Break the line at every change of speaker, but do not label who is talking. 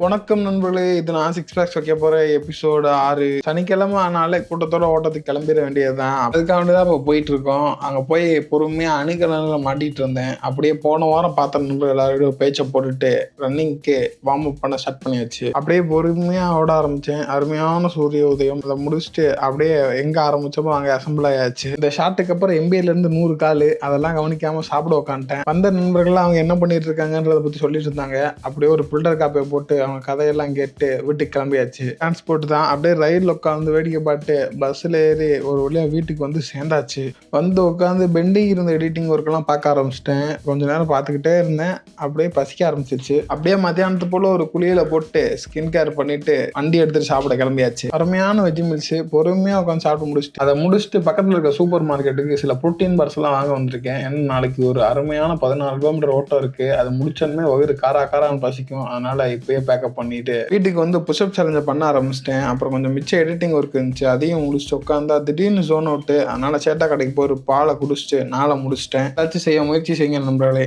வணக்கம் நண்பர்களே, இது நான் சிக்ஸ் பேக்ஸ் வைக்க போற எபிசோடு 6. சனிக்கிழமை ஆனாலே கூட்டத்தோட ஓட்டத்துக்கு கிளம்பிட வேண்டியதுதான். அதுக்காக வேண்டிதான் இப்போ போயிட்டு இருக்கோம். அங்க போய் பொறுமையா அணுகலன்ல மாட்டிட்டு இருந்தேன். அப்படியே போன வாரம் பார்த்த நண்பர்கள் எல்லாரோட பேச்சை போட்டுட்டு ரன்னிங்க்கு வார்ம் அப் பண்ண ஸ்டார்ட் பண்ணியாச்சு. அப்படியே பொறுமையா ஓட ஆரம்பிச்சேன். அருமையான சூரிய உதயம். அதை முடிச்சுட்டு அப்படியே எங்க ஆரம்பிச்சோமோ அங்க அசம்பிள் ஆயாச்சு. இந்த ஷாட்டுக்கு அப்புறம் எம்பிஏல இருந்து 100 கால் அதெல்லாம் கவனிக்காம சாப்பிட உட்காந்துட்டேன். வந்த நண்பர்கள் அவங்க என்ன பண்ணிட்டு இருக்காங்கன்றத பத்தி சொல்லிட்டு இருந்தாங்க. அப்படியே ஒரு ஃபில்டர் காப்பியை போட்டு அவங்க கதையெல்லாம் கேட்டு வீட்டுக்கு கிளம்பியாச்சு. டிரான்ஸ்போர்ட் தான். அப்படியே ரயில் உட்காந்து வேடிக்கை பார்த்து பஸ்ல ஏறி ஒரு வழியா வீட்டுக்கு வந்து சேர்ந்தாச்சு. வந்து உட்காந்து பெண்டிங் இருந்த எடிட்டிங் ஒர்க் எல்லாம் பார்க்க ஆரம்பிச்சிட்டேன். கொஞ்ச நேரம் பார்த்துக்கிட்டே இருந்தேன். அப்படியே பசிக்க ஆரம்பிச்சிருச்சு. அப்படியே மத்தியானத்து போல ஒரு குளியல போட்டு ஸ்கின் கேர் பண்ணிட்டு வண்டி எடுத்துட்டு சாப்பிட கிளம்பியாச்சு. அருமையான வெஜ் மீல்ஸ் பொறுமையா உட்காந்து சாப்பிட்டு முடிச்சுட்டு அதை முடிச்சுட்டு பக்கத்துல இருக்க சூப்பர் மார்க்கெட்டுக்கு சில புரோட்டீன் பார்ஸ் எல்லாம் வாங்க வந்திருக்கேன். ஏன்னா நாளைக்கு ஒரு அருமையான 14 கிலோமீட்டர் ஓட்டம் இருக்கு. அது முடிச்சோன்னே வயிறு காரான்னு பசிக்கும். அதனால இப்பயே பேக்கப் பண்ணிட்டு வீட்டுக்கு வந்து புஷ்அப் சேலஞ்ச பண்ண ஆரம்பிச்சிட்டேன். அப்புறம் கொஞ்சம் மிச்சம் எடிட்டிங் ஒர்க் இருந்துச்சு. அதையும் முடிச்சுட்டு உட்காந்தா திடீர்னு ஜோன் அவுட். அதனால சேட்டா கடைக்கு போய் ஒரு பாலை குடிச்சிட்டு நாளை முடிச்சிட்டேன். ஏதாச்சும் செய்ய முயற்சி செய்யுங்க நண்பர்களே.